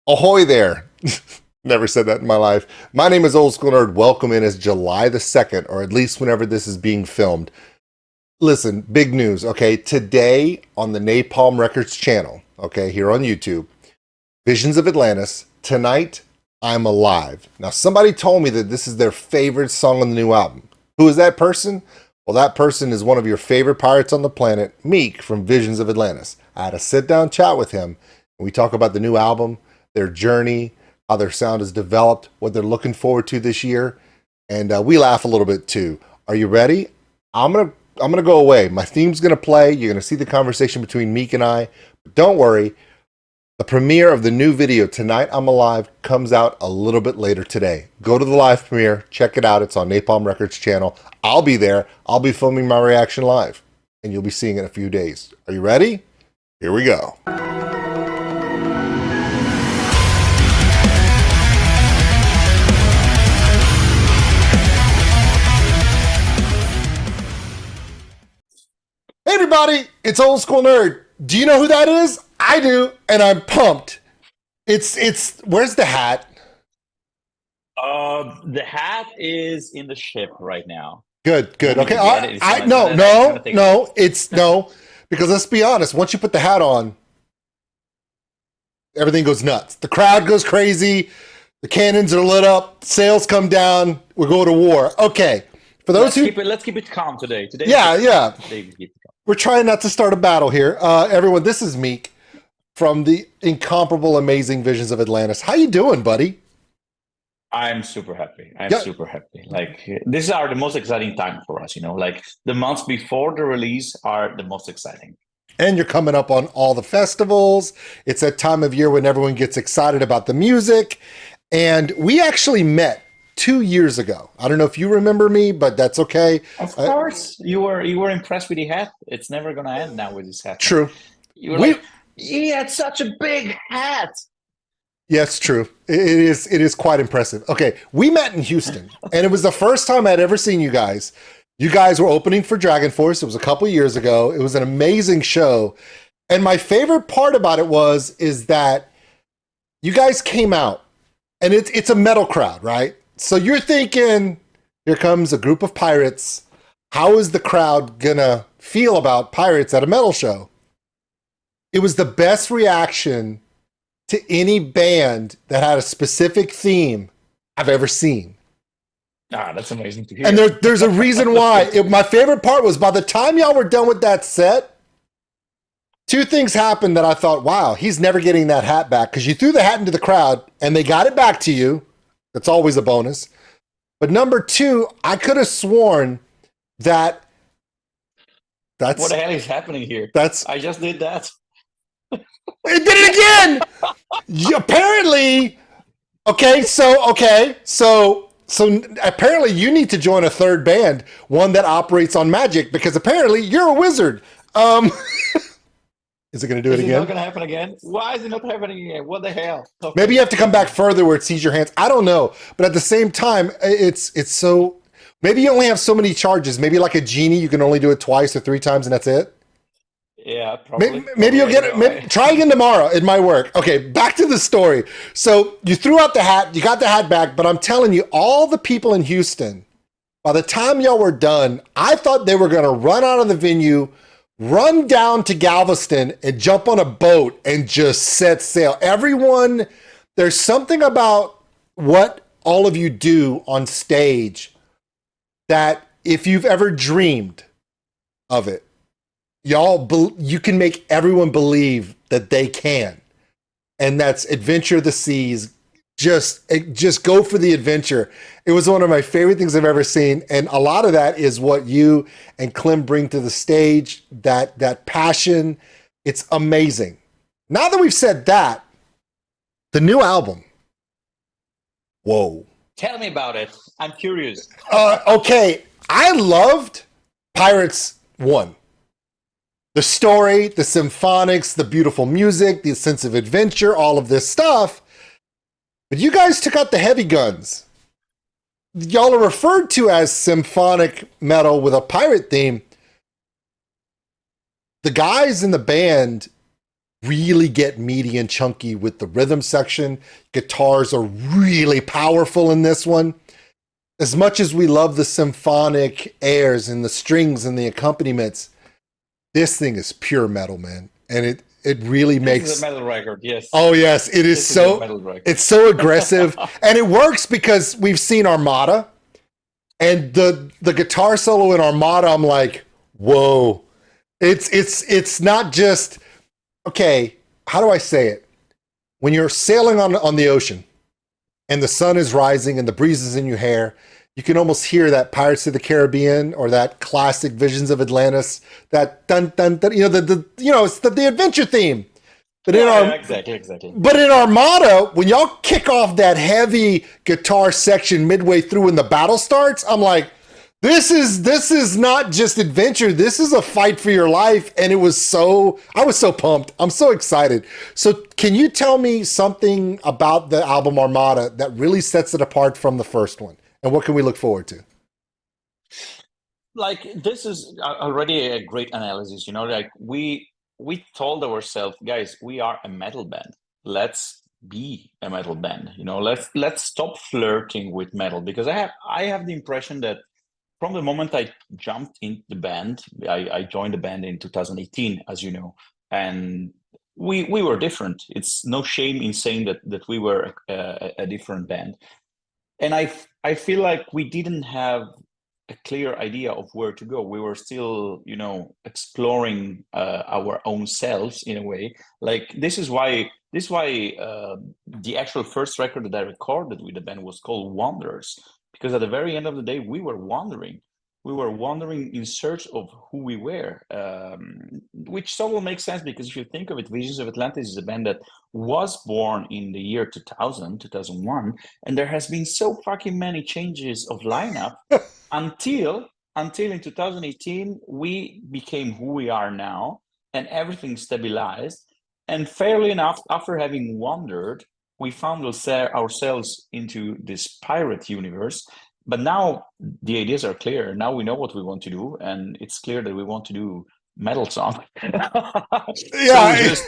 Ahoy there. Never said that in my life. My name is Old School Nerd. Welcome in. It's July the 2nd, or at least whenever this is being filmed. Listen, big news, okay? Today on the Napalm Records channel, okay, here on YouTube, Visions of Atlantis. Tonight, I'm Alive. Now, somebody told me that this is their favorite song on the new album. Who is that person? Well, that person is one of your favorite pirates on the planet, Meek from Visions of Atlantis. I had a sit-down chat with him, and we talk about the new album, their journey, how their sound has developed, what they're looking forward to this year, and we laugh a little bit too. Are you ready? I'm gonna go away. My theme's gonna play. You're gonna see the conversation between Meek and I. But don't worry. The premiere of the new video, Tonight I'm Alive, comes out a little bit later today. Go to the live premiere. Check it out. It's on Napalm Records channel. I'll be there. I'll be filming my reaction live, and you'll be seeing it in a few days. Are you ready? Here we go. Hey everybody, it's Old School Nerd. Do you know who that is? I do, and I'm pumped. It's where's the hat? The hat is in the ship right now. Good. Okay. No, because let's be honest, once you put the hat on, everything goes nuts. The crowd goes crazy, the cannons are lit up, sails come down, we're going to war. Okay. For those let's keep it calm today. Yeah. We're trying not to start a battle here. Everyone, this is Meek from the incomparable, amazing Visions of Atlantis. How you doing, buddy? I'm super happy. Super happy. Like, this is the most exciting time for us, like the months before the release are the most exciting. And you're coming up on all the festivals. It's that time of year when everyone gets excited about the music. And we actually met 2 years ago. I don't know if you remember me, but that's okay. Of course, you were impressed with the hat. It's never gonna end now with this hat. True. You were like, he had such a big hat. Yes, true. It is quite impressive. Okay, we met in Houston, and it was the first time I'd ever seen you guys. You guys were opening for Dragon Force. It was a couple years ago. It was an amazing show, and my favorite part about it is that you guys came out, and it's a metal crowd, right? So you're thinking, here comes a group of pirates. How is the crowd gonna feel about pirates at a metal show? It was the best reaction to any band that had a specific theme I've ever seen. Ah, that's amazing to hear. And there's a reason why. My favorite part was by the time y'all were done with that set, two things happened that I thought, wow, he's never getting that hat back, because you threw the hat into the crowd and they got it back to you. That's always a bonus. But number two, I could have sworn that's what the hell is happening here? I just did that. It did it again. Apparently, so apparently you need to join a third band, one that operates on magic, because apparently you're a wizard. Is it going to do it again? Is it not going to happen again? Why is it not happening again? What the hell? Okay. Maybe you have to come back further where it sees your hands. I don't know. But at the same time, it's so... Maybe you only have so many charges. Maybe like a genie, you can only do it twice or 3 times and that's it. Yeah, probably. Maybe you'll get it. Try again tomorrow. It might work. Okay, back to the story. So you threw out the hat. You got the hat back. But I'm telling you, all the people in Houston, by the time y'all were done, I thought they were going to run out of the venue, run down to Galveston and jump on a boat and just set sail. Everyone, there's something about what all of you do on stage that if you've ever dreamed of it, you can make everyone believe that they can. And that's adventure the seas. Just go for the adventure. It was one of my favorite things I've ever seen. And a lot of that is what you and Clem bring to the stage, that passion. It's amazing. Now that we've said that, the new album. Whoa. Tell me about it. I'm curious. Okay. I loved Pirates 1. The story, the symphonics, the beautiful music, the sense of adventure, all of this stuff. But you guys took out the heavy guns. Y'all are referred to as symphonic metal with a pirate theme. The guys in the band really get meaty and chunky with the rhythm section. Guitars are really powerful in this one. As much as we love the symphonic airs and the strings and the accompaniments, this thing is pure metal, man. And it really makes... It's a metal record, yes. Oh, yes. It is so... It's so aggressive. And it works because we've seen Armada. And the guitar solo in Armada, I'm like, whoa. It's not just... Okay, how do I say it? When you're sailing on the ocean and the sun is rising and the breeze is in your hair, you can almost hear that Pirates of the Caribbean or that classic Visions of Atlantis, that dun dun dun, it's the adventure theme. But exactly. But in Armada, when y'all kick off that heavy guitar section midway through when the battle starts, I'm like, this is not just adventure. This is a fight for your life. And I was so pumped. I'm so excited. So can you tell me something about the album Armada that really sets it apart from the first one? And what can we look forward to? Like, this is already a great analysis, like we told ourselves, guys, we are a metal band. Let's be a metal band. Let's stop flirting with metal, because I have the impression that from the moment I jumped into the band, I joined the band in 2018, as you know, and we were different. It's no shame in saying that we were a different band. And I feel like we didn't have a clear idea of where to go. We were still, exploring our own selves in a way. Like, this is why the actual first record that I recorded with the band was called Wanderers. Because at the very end of the day, we were wandering. We were wandering in search of who we were, which sort of makes sense, because if you think of it, Visions of Atlantis is a band that was born in the year 2000, 2001, and there has been so fucking many changes of lineup until in 2018, we became who we are now, and everything stabilized. And fairly enough, after having wandered, we found ourselves into this pirate universe. But now the ideas are clear. Now we know what we want to do, and it's clear that we want to do metal songs. Yeah.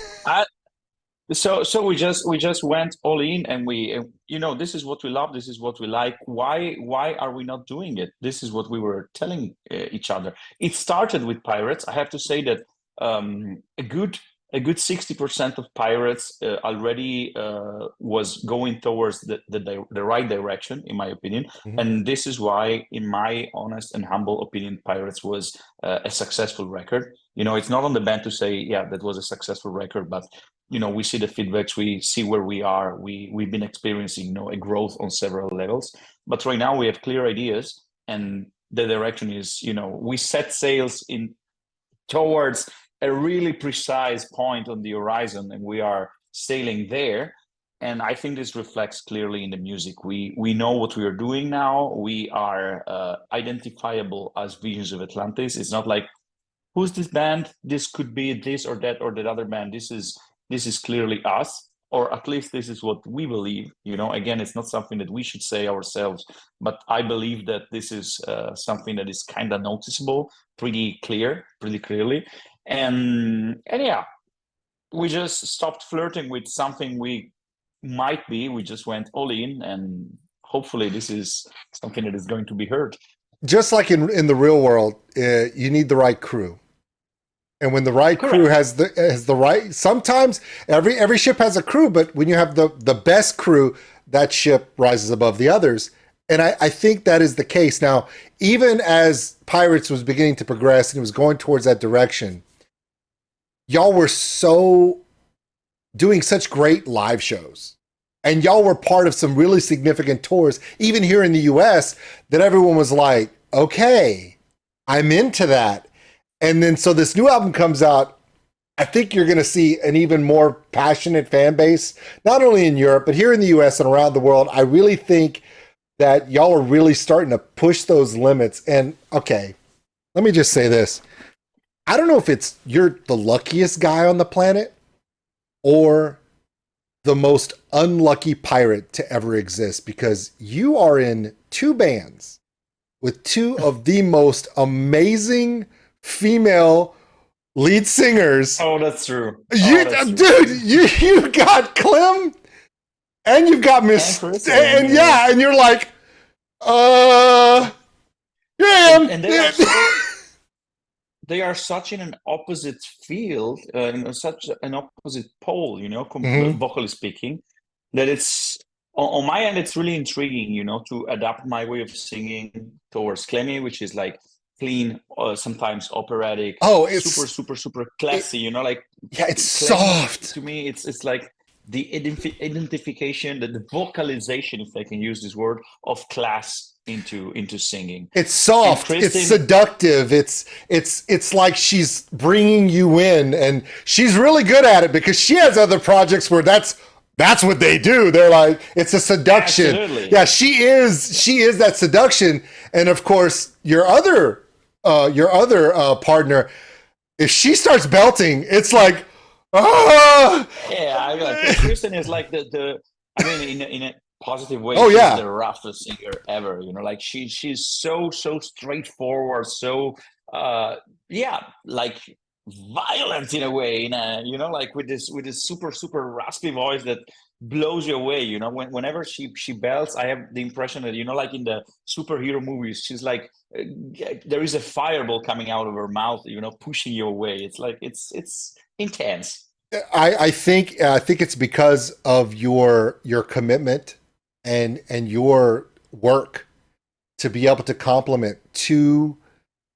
So we just went all in, and this is what we love. This is what we like. Why are we not doing it? This is what we were telling each other. It started with Pirates. I have to say that a good 60% of Pirates already was going towards the right direction, in my opinion. Mm-hmm. And this is why, in my honest and humble opinion, Pirates was a successful record. It's not on the band to say, yeah, that was a successful record, but we see the feedbacks, we see where we are. We've been experiencing, a growth on several levels. But right now we have clear ideas, and the direction is, we set sails towards a really precise point on the horizon, and we are sailing there. And I think this reflects clearly in the music. We know what we are doing now. We are identifiable as Visions of Atlantis. It's not like, who's this band? This could be this or that or that other band. This is clearly us, or at least this is what we believe. Again, it's not something that we should say ourselves, but I believe that this is something that is kind of noticeable, pretty clearly. And yeah, we just stopped flirting with something we might be. We just went all in, and hopefully this is something that is going to be heard. Just like in the real world, you need the right crew. And when the right crew has the right, sometimes every ship has a crew, but when you have the best crew, that ship rises above the others. And I think that is the case. Now, even as Pirates was beginning to progress and it was going towards that direction, y'all were doing such great live shows. And y'all were part of some really significant tours, even here in the US, that everyone was like, okay, I'm into that. And then so this new album comes out. I think you're going to see an even more passionate fan base, not only in Europe, but here in the US and around the world. I really think that y'all are really starting to push those limits. And okay, let me just say this. I don't know if you're the luckiest guy on the planet or the most unlucky pirate to ever exist, because you are in two bands with two of the most amazing female lead singers. Oh, that's true. You, That's true. dude, you got Clem and you've got Miss, And Chris, and yeah, and you're like, yeah, and they are such in an opposite field, in such an opposite pole, vocally speaking, that it's on my end, it's really intriguing, to adapt my way of singing towards Clemmy, which is like clean, sometimes operatic. Oh, it's super classy, like yeah, it's Clemmy, soft. to me, it's like the identification, the vocalization, if I can use this word, of class into singing. It's soft. It's seductive. It's like she's bringing you in, and she's really good at it because she has other projects where that's what they do. They're like, it's a seduction. Absolutely. Yeah, she is that seduction. And of course, your other partner, if she starts belting, it's like, ah. Yeah, Kristen is like I mean, in a positive way. Oh, yeah. She's the roughest singer ever. Like she's so straightforward, so like violent in a way. Like with this super raspy voice that blows you away. Whenever she belts, I have the impression that like in the superhero movies, she's like there is a fireball coming out of her mouth. Pushing you away. It's like it's intense. I think it's because of your commitment and your work to be able to complement two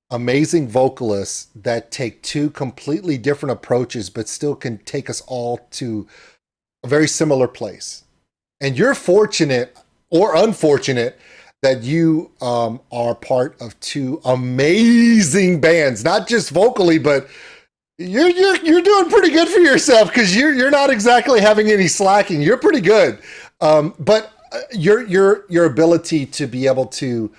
amazing vocalists that take two completely different approaches but still can take us all to a very similar place. And you're fortunate or unfortunate that you are part of two amazing bands, not just vocally, but you're doing pretty good for yourself because you're not exactly having any slacking. You're pretty good, but your ability to be able to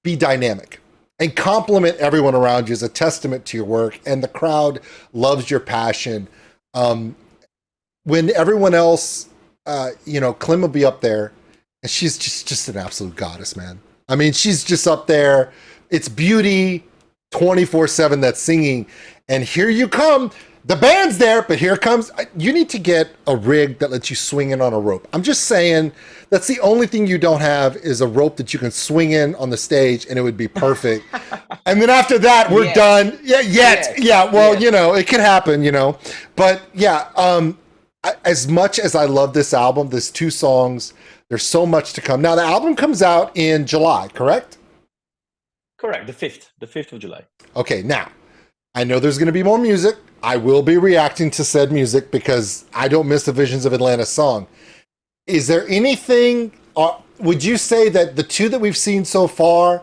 be dynamic and compliment everyone around you is a testament to your work, and the crowd loves your passion. When everyone else, Clem will be up there, and she's just an absolute goddess, man. I mean, she's just up there. It's beauty 24/7 that's singing, and here you come. The band's there, but here comes. You need to get a rig that lets you swing in on a rope. I'm just saying that's the only thing you don't have is a rope that you can swing in on the stage, and it would be perfect. And then after that, we're done. Yeah. Well, it could happen, But yeah, as much as I love this album, there's 2 songs. There's so much to come. Now the album comes out in July, correct? Correct, the 5th of July. Okay, now I know there's going to be more music. I will be reacting to said music because I don't miss the Visions of Atlantis song. Is there anything, would you say that the 2 that we've seen so far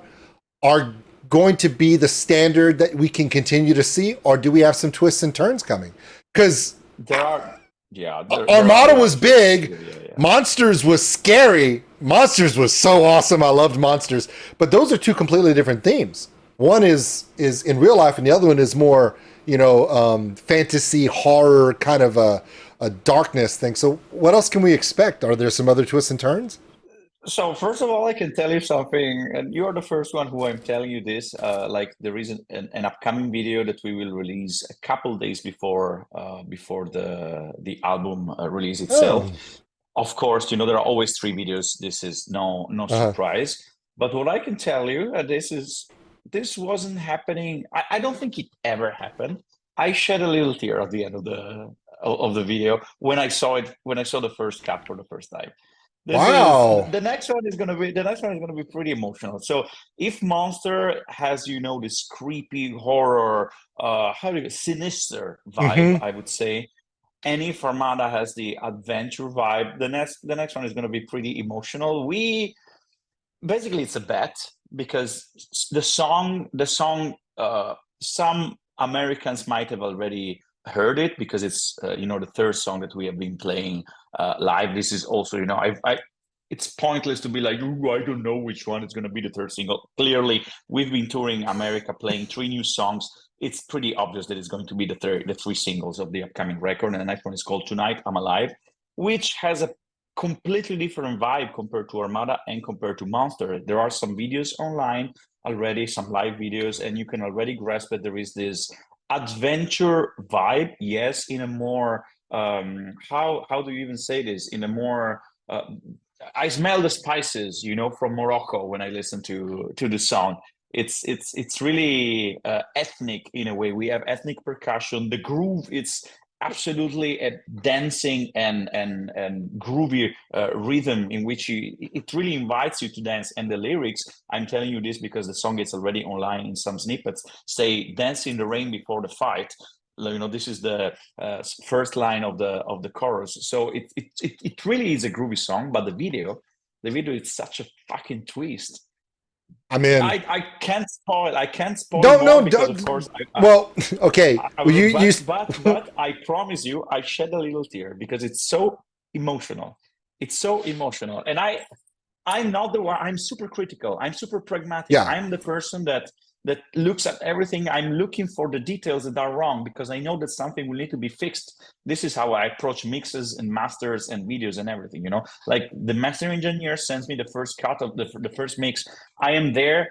are going to be the standard that we can continue to see, or do we have some twists and turns coming? Because there are, Armada was big, Monsters was scary, Monsters was so awesome, I loved Monsters, but those are 2 completely different themes. One is in real life, and the other one is more, fantasy, horror, kind of a darkness thing. So what else can we expect? Are there some other twists and turns? So first of all, I can tell you something, and you are the first one who I'm telling you this. Like there is an upcoming video that we will release a couple days before the album release itself. Oh. Of course, there are always 3 videos. This is no surprise. But what I can tell you, this wasn't happening. I don't think it ever happened. I shed a little tear at the end of the video when I saw the first cut for the first time. The next one is gonna be pretty emotional. So if Monster has this creepy horror, sinister vibe, I would say, and if Armada has the adventure vibe, the next one is gonna be pretty emotional. Basically it's a bet because the song some Americans might have already heard it because it's the 3rd song that we have been playing live. This is also it's pointless to be like, I don't know which one is going to be the 3rd single. Clearly we've been touring America playing 3 new songs. It's pretty obvious that it's going to be the 3 singles of the upcoming record, and the next one is called Tonight I'm Alive, which has a completely different vibe compared to Armada and compared to Monster. There are some videos online already, some live videos, and you can already grasp that there is this adventure vibe. Yes, in a more how do you even say this? In a more I smell the spices, from Morocco when I listen to the song. It's really ethnic in a way. We have ethnic percussion. The groove, it's absolutely a dancing and groovy rhythm in which it really invites you to dance. And the lyrics, I'm telling you this because the song is already online in some snippets, say dance in the rain before the fight. This is the first line of the chorus. So it really is a groovy song. But the video is such a fucking twist. I mean, I can't spoil. I can't spoil don't more no because, don't. of course. Well, okay. But I promise you, I shed a little tear because it's so emotional. It's so emotional, and I'm not the one. I'm super critical. I'm super pragmatic. Yeah. I'm the person that looks at everything. I'm looking for the details that are wrong because I know that something will need to be fixed. This is how I approach mixes and masters and videos and everything, like the master engineer sends me the first cut of the first mix. I am there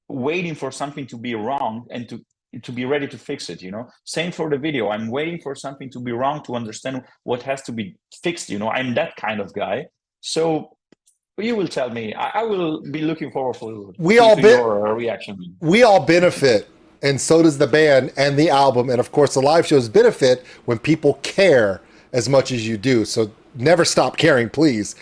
waiting for something to be wrong and to be ready to fix it, Same for the video. I'm waiting for something to be wrong to understand what has to be fixed, I'm that kind of guy. So you will tell me. I will be looking forward to your reaction. We all benefit, and so does the band and the album, and of course the live shows benefit when people care as much as you do. So never stop caring, please.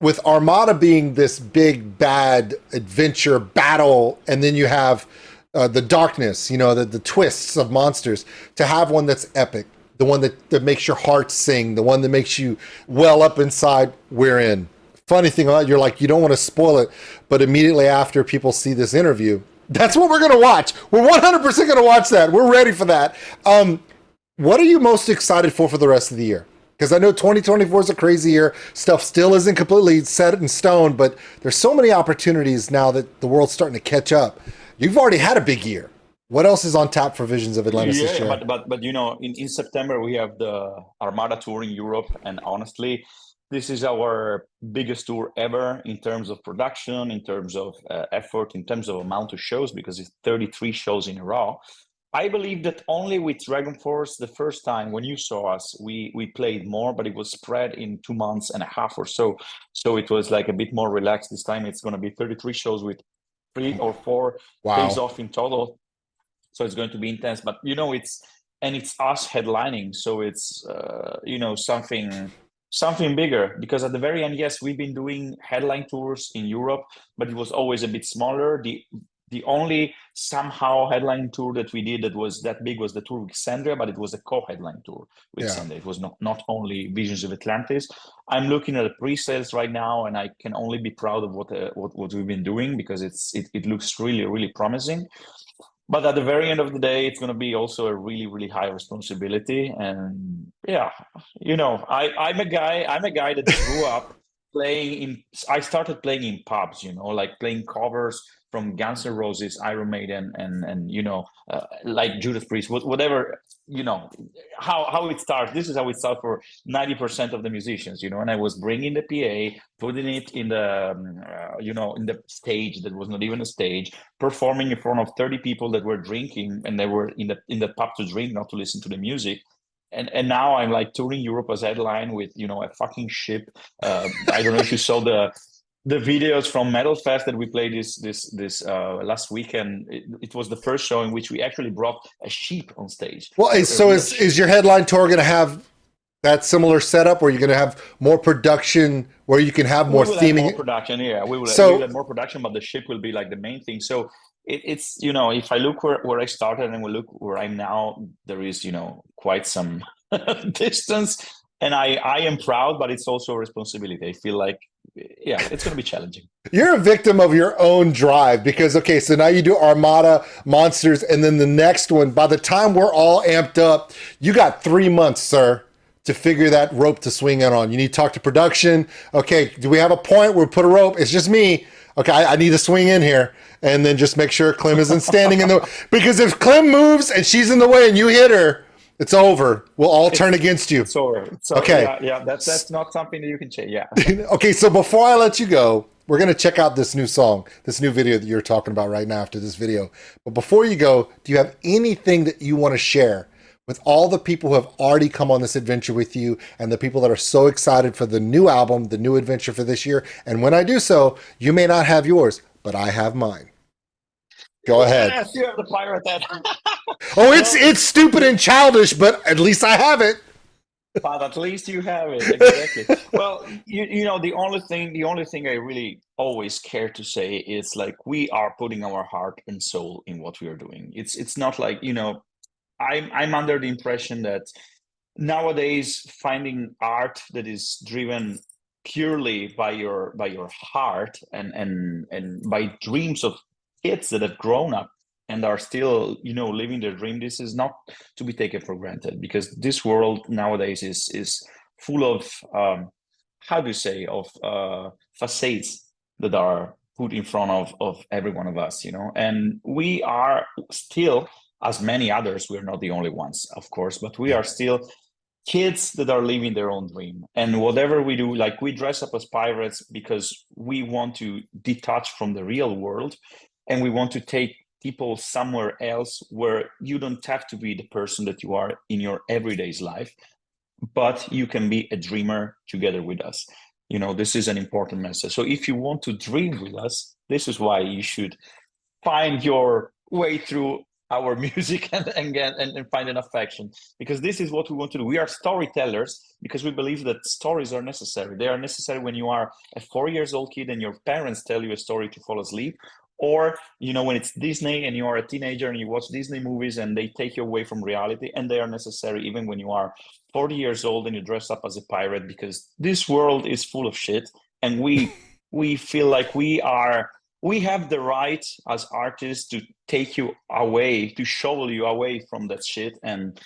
With Armada being this big bad adventure battle, and then you have the darkness, the twists of monsters, to have one that's epic, the one that makes your heart sing, the one that makes you well up inside, we're in. Funny thing about it, you're like, you don't want to spoil it, but immediately after people see this interview, that's what we're going to watch. We're 100% going to watch that. We're ready for that. What are you most excited for the rest of the year? Because I know 2024 is a crazy year. Stuff still isn't completely set in stone, but there's so many opportunities now that the world's starting to catch up. You've already had a big year. What else is on tap for Visions of Atlantis this year? But in September we have the Armada tour in Europe, and honestly, this is our biggest tour ever in terms of production, in terms of effort, in terms of amount of shows, because it's 33 shows in a row. I believe that only with Dragon Force, the first time when you saw us, we played more, but it was spread in 2 months and a half or so. So it was like a bit more relaxed. This time it's going to be 33 shows with 3 or 4 days off in total. So it's going to be intense. But, it's us headlining. So it's, something bigger, because at the very end, yes, we've been doing headline tours in Europe, but it was always a bit smaller. The only somehow headline tour that we did that was that big was the tour with Sandria, but it was a co-headline tour with Sandria. It was not only Visions of Atlantis. I'm looking at the pre-sales right now, and I can only be proud of what we've been doing, because it looks really, really promising. But at the very end of the day, it's going to be also a really, really high responsibility. And I'm a guy that grew up I started playing in pubs, like playing covers from Guns N' Roses, Iron Maiden, and like Judas Priest, whatever, how it starts. This is how it starts for 90% of the musicians, and I was bringing the PA, putting it in the, in the stage that was not even a stage, performing in front of 30 people that were drinking, and they were in the pub to drink, not to listen to the music. And now I'm like touring Europe as headline with, a fucking ship. I don't know if you saw the videos from Metal Fest that we played this last weekend. It was the first show in which we actually brought a sheep on stage. Well, is your headline tour going to have that similar setup, or you're going to have more production where you can have more theming? More production, yeah. We will have more production, but the ship will be like the main thing. So it's if I look where I started and we look where I'm now, there is quite some distance, and I am proud, but it's also a responsibility. I feel like it's going to be challenging. You're a victim of your own drive, because so now you do Armada, Monsters, and then the next one. By the time we're all amped up, you got 3 months, sir, to figure that rope to swing in on. You need to talk to production. Okay, do we have a point where we put a rope? It's just me. Okay, I need to swing in here, and then just make sure Clem isn't standing in the, because if Clem moves and she's in the way and you hit her, It's over. We'll all turn against you. It's over. Okay. Yeah. That's not something that you can change. Yeah. Okay. So before I let you go, we're going to check out this new song, this new video that you're talking about right now after this video. But before you go, do you have anything that you want to share with all the people who have already come on this adventure with you and the people that are so excited for the new album, the new adventure for this year? And when I do so, you may not have yours, but I have mine. Go ahead. Yes, you have the pirate that. Oh, it's stupid and childish, but at least I have it. But at least you have it. Exactly. Well, you know, the only thing I really always care to say is like we are putting our heart and soul in what we are doing. It's not like, you know, I'm under the impression that nowadays finding art that is driven purely by your heart and by dreams of kids that have grown up and are still, you know, living their dream, this is not to be taken for granted, because this world nowadays is full of how do you say, of facades that are put in front of every one of us, you know. And we are still, as many others, we're not the only ones, of course, but we are still kids that are living their own dream. And whatever we do, like we dress up as pirates because we want to detach from the real world, and we want to take people somewhere else where you don't have to be the person that you are in your everyday's life, but you can be a dreamer together with us. You know, this is an important message. So if you want to dream with us, this is why you should find your way through our music and find an affection, because this is what we want to do. We are storytellers because we believe that stories are necessary. They are necessary when you are a 4-year-old kid and your parents tell you a story to fall asleep, or, you know, when it's Disney and you are a teenager and you watch Disney movies and they take you away from reality. And they are necessary even when you are 40 years old and you dress up as a pirate, because this world is full of shit, and we feel like we have the right as artists to take you away, to shovel you away from that shit and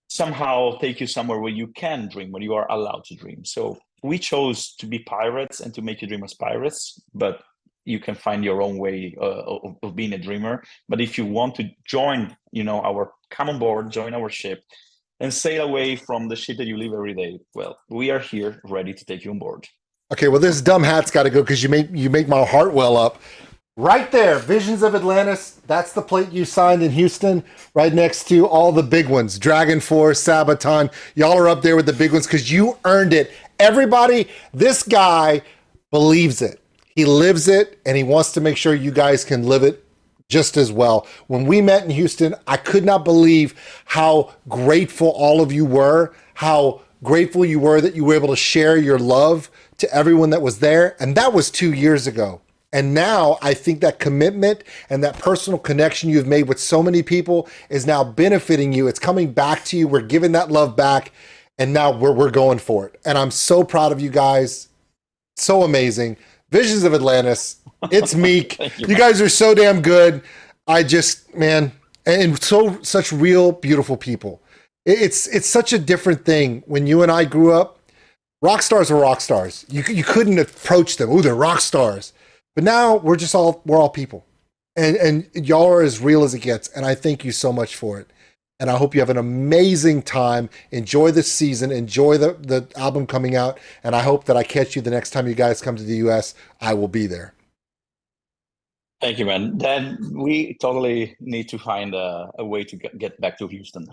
somehow take you somewhere where you can dream, where you are allowed to dream. So we chose to be pirates and to make you dream as pirates, but you can find your own way of being a dreamer. But if you want to join, you know, come on board, join our ship and sail away from the shit that you live every day, well, we are here ready to take you on board. Okay, well, this dumb hat's got to go because you make my heart well up. Right there, Visions of Atlantis. That's the plate you signed in Houston, right next to all the big ones. Dragon Force, Sabaton. Y'all are up there with the big ones because you earned it. Everybody, this guy believes it. He lives it, and he wants to make sure you guys can live it just as well. When we met in Houston, I could not believe how grateful all of you were, how grateful you were that you were able to share your love to everyone that was there. And that was 2 years ago. And now I think that commitment and that personal connection you've made with so many people is now benefiting you. It's coming back to you. We're giving that love back. And now we're going for it. And I'm so proud of you guys. So amazing. Visions of Atlantis. It's Meek. You guys are so damn good. I just, man, and such real beautiful people. It's such a different thing. When you and I grew up, rock stars are rock stars. You couldn't approach them. Oh, they're rock stars. But now we're all people. And y'all are as real as it gets. And I thank you so much for it. And I hope you have an amazing time. Enjoy this season. Enjoy the album coming out. And I hope that I catch you the next time you guys come to the US. I will be there. Thank you, man. Then we totally need to find a way to get back to Houston.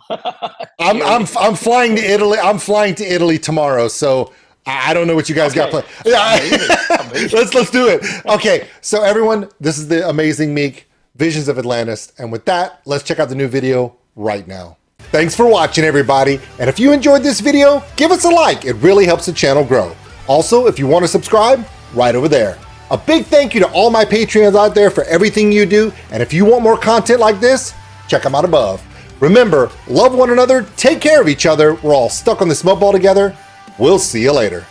I'm flying to Italy. I'm flying to Italy tomorrow. So I don't know what you guys got planned. Yeah, amazing. Let's do it. Okay, so everyone, this is the amazing Meek, Visions of Atlantis. And with that, let's check out the new video right now. Thanks for watching, everybody. And if you enjoyed this video, give us a like. It really helps the channel grow. Also, if you want to subscribe, right over there. A big thank you to all my Patreons out there for everything you do. And if you want more content like this, check them out above. Remember, love one another, take care of each other. We're all stuck on this mud ball together. We'll see you later.